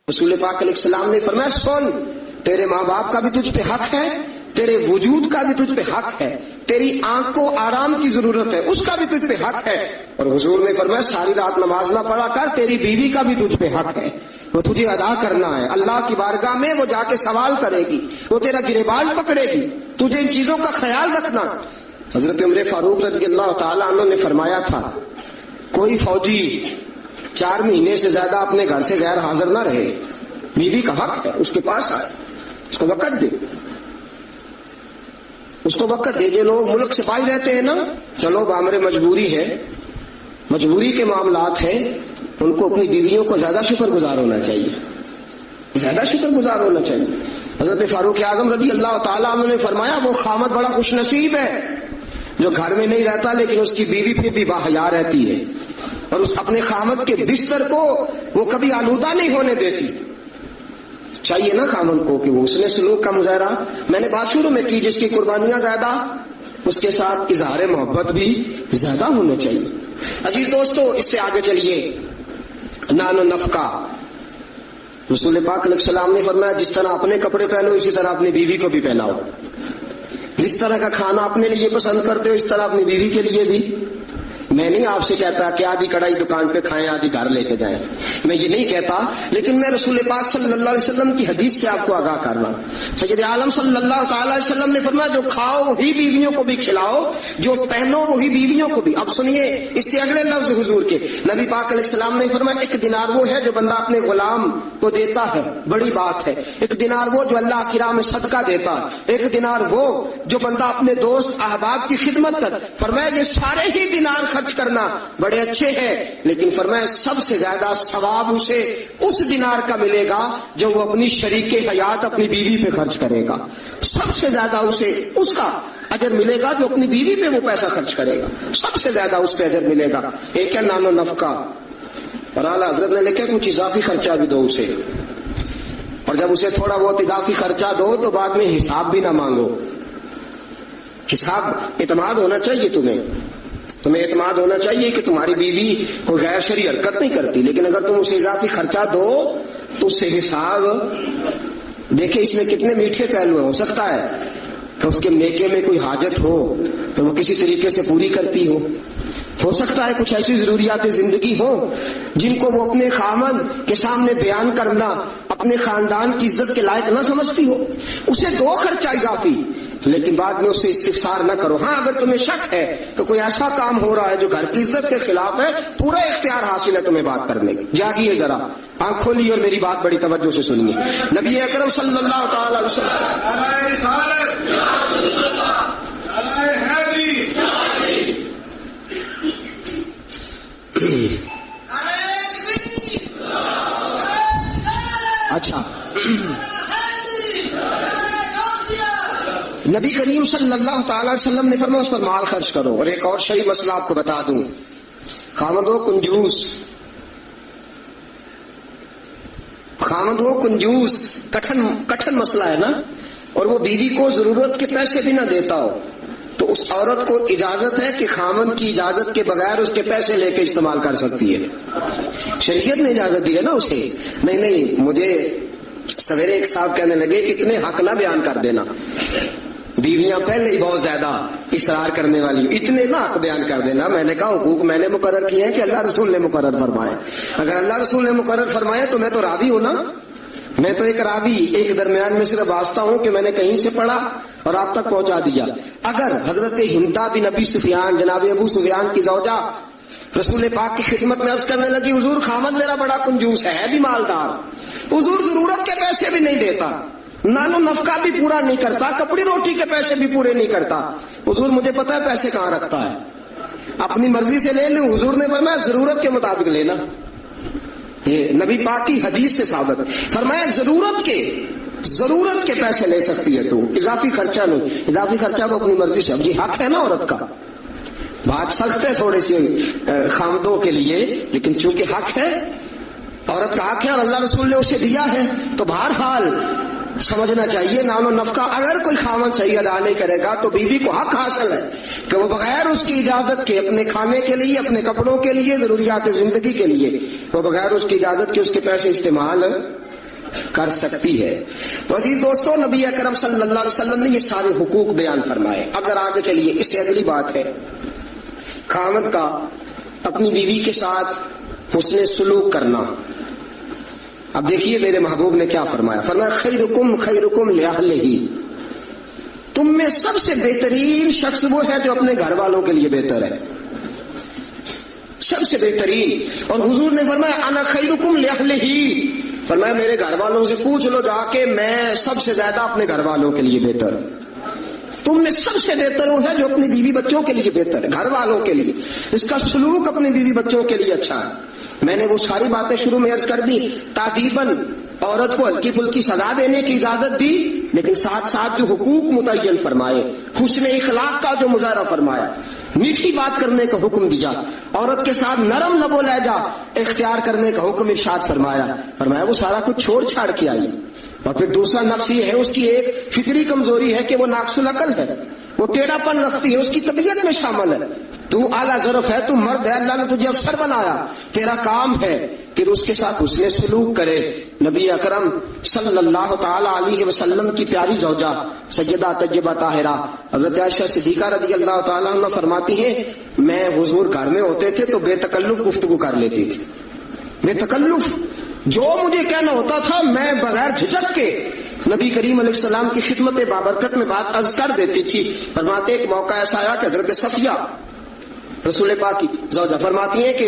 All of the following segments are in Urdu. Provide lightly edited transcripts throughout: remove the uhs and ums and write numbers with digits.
رسول پاک علیہ السلام نے فرمایا سن، تیرے ماں باپ کا بھی تجھ پہ حق ہے، تیرے وجود کا بھی تجھ پہ حق ہے، تیری آنکھ کو آرام کی ضرورت ہے اس کا بھی تجھ پہ حق ہے، اور حضور نے فرمایا ساری رات نماز نہ پڑھا کر، تیری بیوی کا بھی تجھ پہ حق ہے، وہ تجھے ادا کرنا ہے، اللہ کی بارگاہ میں وہ جا کے سوال کرے گی، وہ تیرا گریبان پکڑے گی، تجھے ان چیزوں کا خیال رکھنا۔ حضرت عمر فاروق رضی اللہ تعالیٰ عنہ نے فرمایا تھا کوئی فوجی 4 مہینے سے زیادہ اپنے گھر سے غیر حاضر نہ رہے، بیوی کا حق ہے، اس کے پاس آئے، اس کو وقت دے، اس کو وقت دے۔ جو لوگ ملک سے باہر رہتے ہیں نا، چلو بامر مجبوری ہے، مجبوری کے معاملات ہیں، ان کو اپنی بیویوں کو زیادہ شکر گزار ہونا چاہیے، زیادہ شکر گزار ہونا چاہیے۔ حضرت فاروق اعظم رضی اللہ تعالیٰ عنہ نے فرمایا وہ خامد بڑا خوش نصیب ہے جو گھر میں نہیں رہتا لیکن اس کی بیوی پھر بھی باحیا رہتی ہے، اور اس اپنے خامد کے بستر کو وہ کبھی آلودہ نہیں ہونے دیتی۔ چاہیے نا خامد کو کہ وہ اس نے سلوک کا مظاہرہ، میں نے بات شروع میں کی، جس کی قربانیاں زیادہ اس کے ساتھ اظہار محبت بھی زیادہ ہونا چاہیے۔ عزیز دوستو، اس سے آگے چلیے، نان و نفقہ۔ رسول پاک علیہ السلام نے فرمایا جس طرح اپنے کپڑے پہنو اسی طرح اپنی بیوی کو بھی پہناؤ، جس طرح کا کھانا اپنے لیے پسند کرتے ہو اس طرح اپنی بیوی کے لیے بھی۔ میں نہیں آپ سے کہتا کہ آدھی کڑھائی دکان پہ کھائیں آدھی گھر لے کے جائیں، میں یہ نہیں کہتا، لیکن میں رسول پاک صلی اللہ علیہ وسلم کی حدیث سے آپ کو آگاہ کر رہا ہوں۔ سید عالم صلی اللہ تعالی علیہ وسلم نے فرمایا جو کھاؤ وہی بیویوں کو بھی کھلاؤ، جو پہنو وہی بیویوں کو بھی۔ اب سنیے اس سے اگلے لفظ حضور کے، نبی پاک علیہ السلام نے فرمایا ایک دینار وہ ہے جو بندہ اپنے غلام کو دیتا ہے، بڑی بات ہے، ایک دینار وہ جو اللہ کی راہ میں صدقہ دیتا ہے، ایک دینار وہ جو بندہ اپنے دوست احباب کی خدمت کر۔ فرمایا یہ سارے ہی دینار خرچ کرنا بڑے اچھے ہیں، لیکن فرمایا سب سے زیادہ ثواب اسے اس دینار کا ملے گا جو وہ اپنی شریک حیات اپنی بیوی پہ خرچ کرے گا، سب سے زیادہ اسے اس کا اجر ملے گا جو اپنی بیوی پہ وہ پیسہ خرچ کرے گا، سب سے زیادہ اس پہ اجر ملے گا۔ ایک ہے نان و نفقہ، اور اعلیٰ حضرت نے لکھا کچھ اضافی خرچہ بھی دو اسے، اور جب اسے تھوڑا بہت اضافی خرچہ دو تو بعد میں حساب بھی نہ مانگو، حساب اعتماد ہونا چاہیے، تمہیں اعتماد ہونا چاہیے کہ تمہاری بیوی کوئی غیر شرعی حرکت نہیں کرتی، لیکن اگر تم اسے اضافی خرچہ دو تو اس سے حساب دیکھیں۔ اس میں کتنے میٹھے پہلو ہیں، ہو سکتا ہے کہ اس کے میکے میں کوئی حاجت ہو تو وہ کسی طریقے سے پوری کرتی ہو سکتا ہے کچھ ایسی ضروریات زندگی ہوں جن کو وہ اپنے خامد کے سامنے بیان کرنا اپنے خاندان کی عزت کے لائق نہ سمجھتی ہو، اسے دو خرچہ اضافی، لیکن بعد میں اس سے استفسار نہ کرو۔ ہاں اگر تمہیں شک ہے کہ کوئی ایسا کام ہو رہا ہے جو گھر کی عزت کے خلاف ہے، پورا اختیار حاصل ہے تمہیں بات کرنے کی، جاگیے ذرا، آنکھ کھولیے اور میری بات بڑی توجہ سے سنیے۔ نبی اکرم صلی اللہ تعالی علیہ اچھا نبی کریم صلی اللہ تعالی وسلم نے فرمایا اس پر مال خرچ کرو۔ اور ایک اور شرعی مسئلہ آپ کو بتا دوں، خامد ہو کنجوس، کٹھن مسئلہ ہے نا، اور وہ بیوی کو ضرورت کے پیسے بھی نہ دیتا ہو تو اس عورت کو اجازت ہے کہ خامد کی اجازت کے بغیر اس کے پیسے لے کے استعمال کر سکتی ہے، شریعت نے اجازت دی ہے نا اسے۔ نہیں مجھے سویرے ایک صاحب کہنے لگے اتنے حق نہ بیان کر دینا، بیویاں پہلے ہی بہت زیادہ اصرار کرنے والی، اتنے نہ حق بیان کر دینا۔ میں نے کہا حقوق میں نے مقرر کیے ہیں کہ اللہ رسول نے مقرر فرمائے، اگر اللہ رسول نے مقرر فرمائے تو میں تو راوی ہوں نا، میں تو ایک راوی، ایک درمیان میں صرف واسطہ ہوں کہ میں نے کہیں سے پڑھا اور آپ تک پہنچا دیا۔ اگر حضرت ہندا بن ابی سفیان جناب ابو سفیان کی زوجہ رسول پاک کی خدمت میں عرض کرنے لگی حضور خامد میرا بڑا کنجوس ہے بھی مالدار، حضور ضرورت کے پیسے بھی نہیں دیتا، نان و نفقہ بھی پورا نہیں کرتا، کپڑی روٹی کے پیسے بھی پورے نہیں کرتا، حضور مجھے پتا ہے پیسے کہاں رکھتا ہے، اپنی مرضی سے لے لوں، حضور نے فرمایا ضرورت کے مطابق لینا۔ یہ نبی پاک کی حدیث سے ثابت، فرمایا ضرورت کے پیسے لے سکتی ہے تو اضافی خرچہ نہیں، اضافی خرچہ وہ اپنی مرضی سے، اب یہ حق ہے نا عورت کا، بات سخت ہے تھوڑی سی خامدوں کے لیے، لیکن چونکہ حق ہے، عورت کا حق ہے اور اللہ رسول نے اسے دیا ہے، تو بہرحال سمجھنا چاہیے نان و نفقہ اگر کوئی خامد صحیح ادا نہیں کرے گا تو بیوی کو حق حاصل ہے کہ وہ بغیر اس کی اجازت کے اپنے کھانے کے لیے، اپنے کپڑوں کے لیے، ضروریات زندگی کے لیے وہ بغیر اس کی اجازت کے اس کے پیسے استعمال کر سکتی ہے۔ تو عزیز دوستو، نبی اکرم صلی اللہ علیہ وسلم نے یہ سارے حقوق بیان فرمائے۔ اب ذرا آگے چلیے، اس سے اگلی بات ہے خاوند کا اپنی بیوی کے ساتھ حسن سلوک کرنا۔ اب دیکھیے میرے محبوب نے کیا فرمایا، فرمایا خیرکم خیرکم لأہلہ، تم میں سب سے بہترین شخص وہ ہے جو اپنے گھر والوں کے لیے بہتر ہے، سب سے بہترین۔ اور حضور نے فرمایا انا خیرکم لأہلہ، فرمایا میرے گھر والوں سے پوچھ لو جا کے، میں سب سے زیادہ اپنے گھر والوں کے لیے بہتر ہوں۔ تم میں سب سے بہتر وہ ہے جو اپنی بیوی بچوں کے لیے بہتر ہے، گھر والوں کے لیے، اس کا سلوک اپنی بیوی بچوں کے لیے اچھا ہے۔ میں نے وہ ساری باتیں شروع میں عرض کر دی، تادیباً عورت کو ہلکی پھلکی سزا دینے کی اجازت دی، لیکن ساتھ ساتھ جو حقوق متعین فرمائے، حسن اخلاق کا جو مظاہرہ فرمایا، میٹھی بات کرنے کا حکم دیا، عورت کے ساتھ نرم لب و لہجہ اختیار کرنے کا حکم ارشاد فرمایا وہ سارا کچھ چھوڑ چھاڑ کے آئی۔ اور پھر دوسرا نقص یہ ہے، اس کی ایک فکری کمزوری ہے کہ وہ ناقص العقل ہے، وہ ٹیڑھا پن رکھتی ہے، اس کی طبیعت میں شامل ہے۔ تو اعلیٰ ظرف ہے، تو مرد ہے، اللہ نے تجھے افسر بنایا، تیرا کام ہے کہ اس کے ساتھ حسن سلوک کرے۔ نبی اکرم صلی اللہ تعالی علیہ وسلم کی پیاری زوجہ سیدہ طیبہ طاہرہ حضرت عائشہ صدیقہ رضی اللہ تعالی عنہ فرماتی ہیں، میں حضور گھر میں ہوتے تھے تو بے تکلف گفتگو کر لیتی تھی، بے تکلف، جو مجھے کہنا ہوتا تھا میں بغیر جھجک کے نبی کریم علیہ السلام کی خدمت بابرکت میں بات عرض کر دیتی تھی۔ فرماتے ایک موقع ایسا آیا کہ حضرت صفیہ رسول پاک کی زوجہ فرماتی ہیں کہ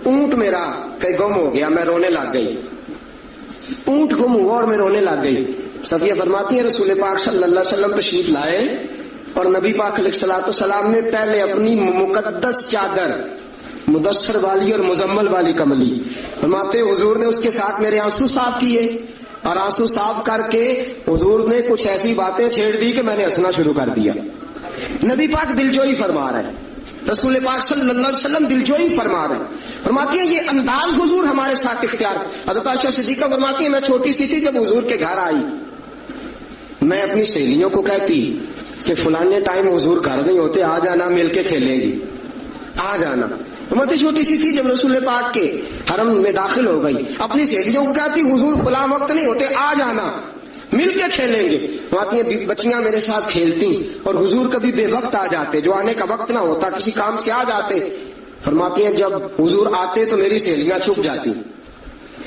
اونٹ میرا کہیں گم ہو گیا، میں رونے لگ گئی، اونٹ گم ہوا اور میں رونے لگ گئی۔ صفیہ فرماتی ہیں رسول پاک صلی اللہ علیہ وسلم تشریف لائے اور نبی پاک علیہ الصلوۃ والسلام نے پہلے اپنی مقدس چادر مدثر والی اور مزمل والی کملی، فرماتے حضور نے اس کے ساتھ میرے آنسو صاف کیے، اور آنسو صاف کر کے حضور نے کچھ ایسی باتیں چھیڑ دی کہ میں نے ہنسنا شروع کر دیا۔ نبی پاک دلجوئی فرما رہے ہیں، رسول پاک صلی اللہ علیہ وسلم دلجوئی فرما رہے ہیں، فرماتی ہیں یہ انداز حضور ہمارے ساتھ اختیار۔ حضرت عائشہ صدیقہ فرماتی ہیں میں چھوٹی سی تھی جب حضور کے گھر آئی، میں اپنی سہیلیوں کو کہتی کہ فلانے ٹائم حضور گھر نہیں ہوتے، آ جانا، مل کے کھیلیں گی، آ جانا۔ فرماتی چھوٹی سی تھی جب رسول پاک کے حرم میں داخل ہو گئی، اپنی سہیلیوں کو کہتی حضور فلاں وقت نہیں ہوتے، آ جانا، مل کے کھیلیں گے۔ فرماتی ہیں بچیاں میرے ساتھ کھیلتی اور حضور کبھی بے وقت آ جاتے، جو آنے کا وقت نہ ہوتا، کسی کام سے آ جاتے۔ فرماتی ہیں جب حضور آتے تو میری سہیلیاں چھپ جاتی۔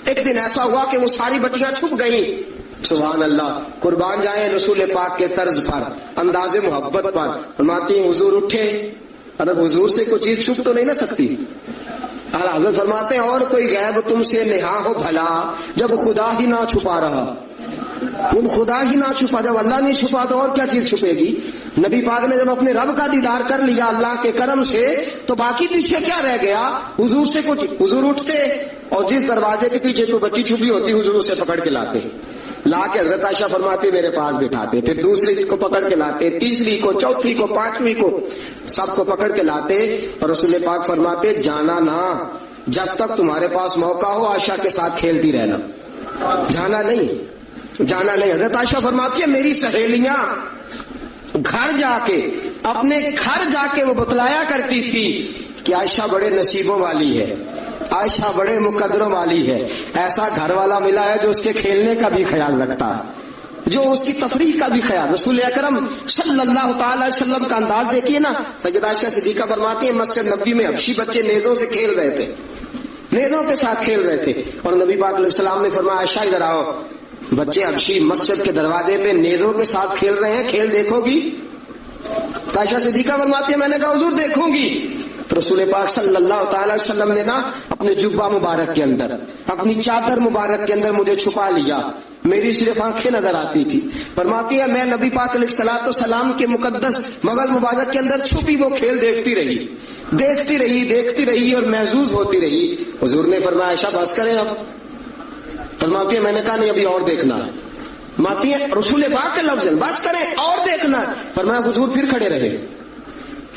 ایک دن ایسا ہوا کہ وہ ساری بچیاں چھپ گئیں، سبحان اللہ، قربان جائیں رسول پاک کے طرز پر، انداز محبت پر۔ فرماتی ہیں حضور اٹھے، ارب حضور سے کوئی چیز چھپ تو نہیں نہ سکتی۔ حضرت فرماتے ہیں اور کوئی غیب تم سے نہا ہو بھلا جب خدا ہی نہ چھپا رہا، جب خدا ہی نہ چھپا، جب اللہ نہیں چھپا تو اور کیا چیز چھپے گی۔ نبی پاک نے جب اپنے رب کا دیدار کر لیا اللہ کے کرم سے تو باقی پیچھے کیا رہ گیا، حضور سے کچھ، حضور اٹھتے اور جس دروازے کے پیچھے کوئی بچی چھپی ہوتی حضور اسے پکڑ کے لاتے، لا کے حضرت عائشہ فرماتی میرے پاس بٹھاتے، پھر دوسری کو پکڑ کے لاتے، تیسری کو، چوتھی کو، پانچویں کو، سب کو پکڑ کے لاتے، اور رسول پاک فرماتے جانا نہ، جب تک تمہارے پاس موقع ہو عائشہ کے ساتھ کھیلتی رہنا، جانا نہیں، جانا نہیں۔ حضرت عائشہ فرماتی ہے میری سہیلیاں گھر جا کے، اپنے گھر جا کے وہ بتلایا کرتی تھی کہ عائشہ بڑے نصیبوں والی ہے، عائشہ بڑے مقدروں والی ہے، ایسا گھر والا ملا ہے جو اس کے کھیلنے کا بھی خیال رکھتا ہے، جو اس کی تفریح کا بھی خیال۔ رسول اکرم صلی اللہ تعالی علیہ وسلم کا انداز دیکھیے نا، سیدہ عائشہ صدیقہ فرماتی ہیں مسجد نبوی میں حبشی بچے نیزوں سے کھیل رہے تھے، نیزوں کے ساتھ کھیل رہے تھے، اور نبی پاک علیہ السلام نے فرمایا عائشہ ادھر آؤ، بچے حبشی مسجد کے دروازے پہ نیزوں کے ساتھ کھیل رہے ہیں، کھیل دیکھو گی؟ عائشہ صدیقہ فرماتی ہے میں نے کہا حضور دیکھوں گی۔ تو رسول پاک صلی اللہ تعالی وسلم نے نا اپنے جبہ مبارک کے اندر، اپنی چادر مبارک کے اندر مجھے چھپا لیا، میری صرف آنکھیں نظر آتی تھی۔ فرماتی ہے میں نبی پاک علیہ الصلوۃ والسلام کے مقدس مغل مبارک کے اندر چھپی وہ کھیل دیکھتی رہی، دیکھتی رہی، دیکھتی رہی اور محظوظ ہوتی رہی۔ حضور نے فرمایا عائشہ بس کریں اب۔ فرماتی ہے میں نے کہا نہیں ابھی اور دیکھنا ہے۔ فرماتی ہے رسول پاک کے لفظ بس کریں اور دیکھنا ہے۔ فرمایا حضور پھر کھڑے رہے۔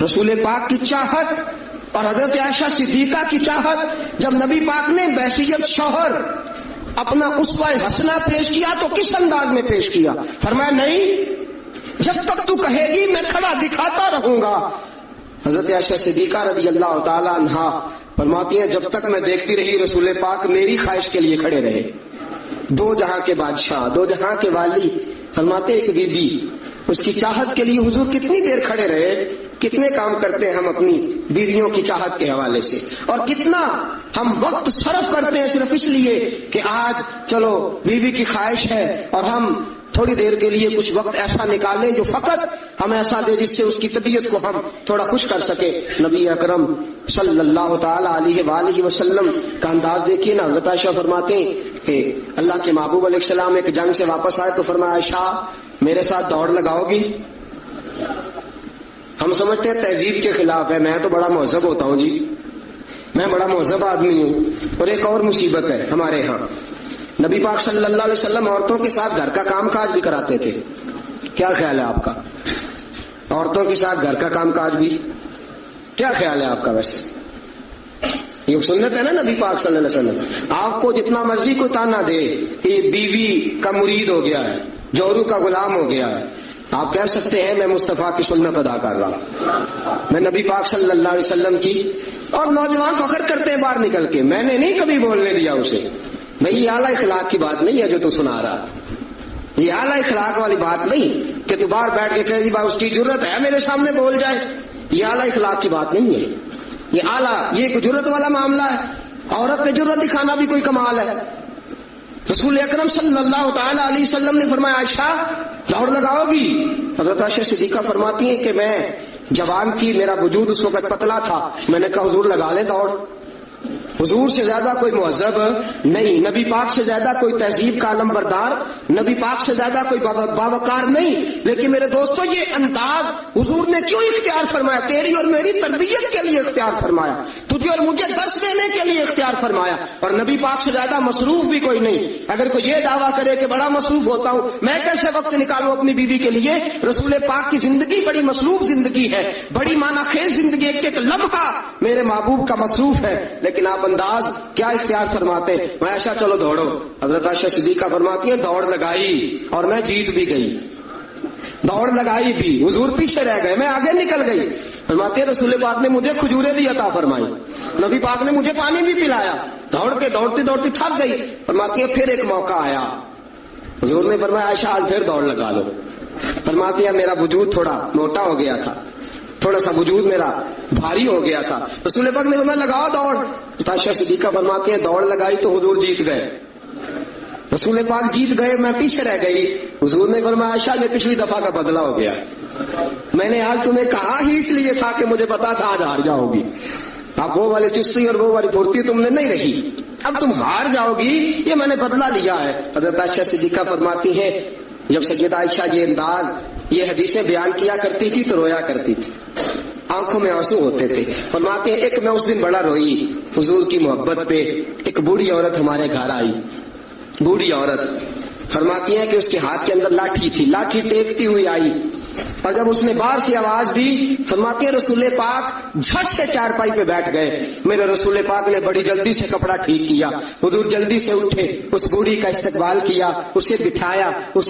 رسول پاک کی چاہت اور حضرت عائشہ صدیقہ کی چاہت، جب نبی پاک نے بحیثیت شوہر اپنا اسوہ حسنہ پیش کیا تو کس انداز میں پیش کیا؟ فرمایا نہیں، جب تک تو کہے گی میں کھڑا دکھاتا رہوں گا۔ حضرت عائشہ صدیقہ رضی اللہ تعالی عنہا فرماتی ہیں جب تک میں دیکھتی رہی رسول پاک میری خواہش کے لیے کھڑے رہے، دو جہاں کے بادشاہ، دو جہاں کے والی، فرماتے ایک بی بی، اس کی چاہت کے لیے حضور کتنی دیر کھڑے رہے، کتنے کام کرتے ہیں ہم اپنی بیویوں کی چاہت کے حوالے سے، اور کتنا ہم وقت صرف کرتے ہیں صرف اس لیے کہ آج چلو بیوی کی خواہش ہے اور ہم تھوڑی دیر کے لیے کچھ وقت ایسا نکالیں جو فقط ہم ایسا دے جس سے اس کی طبیعت کو ہم تھوڑا خوش کر سکے۔ نبی اکرم صلی اللہ تعالی علیہ وآلہ وسلم کا انداز دیکھیے نا۔ حضرت عائشہ فرماتے ہیں کہ اللہ کے محبوب علیہ السلام ایک جنگ سے واپس آئے تو فرمایا عائشہ میرے ساتھ دوڑ لگاؤ گی؟ ہم سمجھتے ہیں تہذیب کے خلاف ہے، میں تو بڑا مہذب ہوتا ہوں جی، میں بڑا مہذب آدمی ہوں۔ اور ایک اور مصیبت ہے ہمارے ہاں، نبی پاک صلی اللہ علیہ وسلم عورتوں کے ساتھ گھر کا کام کاج بھی کراتے تھے۔ کیا خیال ہے آپ کا؟ عورتوں کے ساتھ گھر کا کام کاج بھی کیا خیال ہے آپ کا؟ ویسے یہ سنت ہے نا نبی پاک صلی اللہ علیہ وسلم۔ آپ کو جتنا مرضی کوئی تانا دے کہ یہ بیوی کا مرید ہو گیا ہے، جورو کا غلام ہو گیا ہے، آپ کہہ سکتے ہیں میں مصطفیٰ کی سنت ادا کر رہا ہوں، میں نبی پاک صلی اللہ علیہ وسلم کی۔ اور نوجوان فخر کرتے ہیں باہر نکل کے، میں نے نہیں کبھی بولنے دیا اسے۔ بھئی یہ اعلیٰ اخلاق کی بات نہیں ہے جو تو سنا رہا، یہ اعلیٰ اخلاق والی بات نہیں کہ تو باہر بیٹھ کے کہے جی بھائی اس کی ضرورت ہے میرے سامنے بول جائے، یہ اعلیٰ اخلاق کی بات نہیں ہے۔ یہ اعلیٰ، یہ کوئی ضرورت والا معاملہ ہے، عورت پہ ضرورت دکھانا بھی کوئی کمال ہے۔ رسول اکرم صلی اللہ تعالی علیہ وسلم نے فرمایا عائشہ دوڑ لگاؤ گی؟ حضرت عائشہ صدیقہ فرماتی ہیں کہ میں جوان تھی، میرا وجود اس وقت پتلا تھا، میں نے کہا حضور لگا لیں دوڑ۔ حضور سے زیادہ کوئی مہذب نہیں، نبی پاک سے زیادہ کوئی تہذیب کا علم بردار، نبی پاک سے زیادہ کوئی باوقار نہیں، لیکن میرے دوستو یہ انداز حضور نے کیوں اختیار فرمایا؟ تیری اور میری تربیت کے لیے اختیار فرمایا، تجھے اور مجھے درس دینے کے لیے اختیار فرمایا۔ اور نبی پاک سے زیادہ مصروف بھی کوئی نہیں۔ اگر کوئی یہ دعویٰ کرے کہ بڑا مصروف ہوتا ہوں، میں کیسے وقت نکالوں اپنی بیوی کے لیے؟ رسول پاک کی زندگی بڑی مصروف زندگی ہے، بڑی معنی خیز زندگی، ایک ایک لمحہ میرے محبوب کا مصروف ہے، لیکن آپ انداز کیا اختیار فرماتے ہیں؟ میں عائشہ چلو دوڑو۔ حضرت عائشہ صدیقہ فرماتی ہیں دوڑ لگائی اور میں جیت بھی گئی، دوڑ لگائی بھی، حضور پیچھے رہ گئے، میں آگے نکل گئی۔ فرماتے ہیں رسول پاک نے مجھے کھجوریں بھی عطا فرمائی، نبی پاک نے مجھے پانی بھی پلایا، دوڑتی دوڑتی تھک گئی۔ فرماتی ہیں پھر ایک موقع آیا، حضور نے فرمایا عائشہ آج پھر دوڑ لگا لو۔ فرماتی ہے میرا وجود تھوڑا موٹا ہو گیا تھا، تھوڑا سا وجود میرا بھاری ہو گیا تھا، رسول پاک نے فرمایا لگاؤ دوڑ۔ عائشہ صدیقہ فرماتی ہیں دوڑ لگائی تو حضور جیت گئے، رسول پاک جیت گئے، میں پیچھے رہ گئی۔ حضور نے فرمایا عائشہ یہ پچھلی دفعہ کا بدلہ ہو گیا، میں نے آج تمہیں کہا ہی اس لیے تھا کہ مجھے پتا تھا آج ہار جاؤ گی، اب وہ والی چستی اور وہ والی پھرتی تم نے نہیں رہی، اب تم ہار جاؤ گی، یہ میں نے بدلہ لیا ہے۔ حضرت عائشہ صدیقہ فرماتی ہیں جب سیدہ عائشہ یہ انداز، یہ حدیثیں بیان کیا کرتی تھی تو رویا کرتی تھی، آنکھوں میں آنسو ہوتے تھے۔ فرماتے ہیں ایک میں اس دن بڑا روئی حضور کی محبت پہ۔ ایک بوڑھی عورت ہمارے گھر آئی، بوڑھی عورت، فرماتی ہیں کہ اس کے ہاتھ کے اندر لاٹھی تھی، لاٹھی ٹیکتی ہوئی آئی، اور جب اس نے باہر سے آواز دی، فرماتے ہیں رسول پاک جھٹ سے چارپائی پہ بیٹھ گئے۔ میرے رسول پاک نے بڑی جلدی سے کپڑا ٹھیک کیا، حضور جلدی سے اٹھے، اس بوڑھی کا استقبال کیا، اسے بٹھایا، اس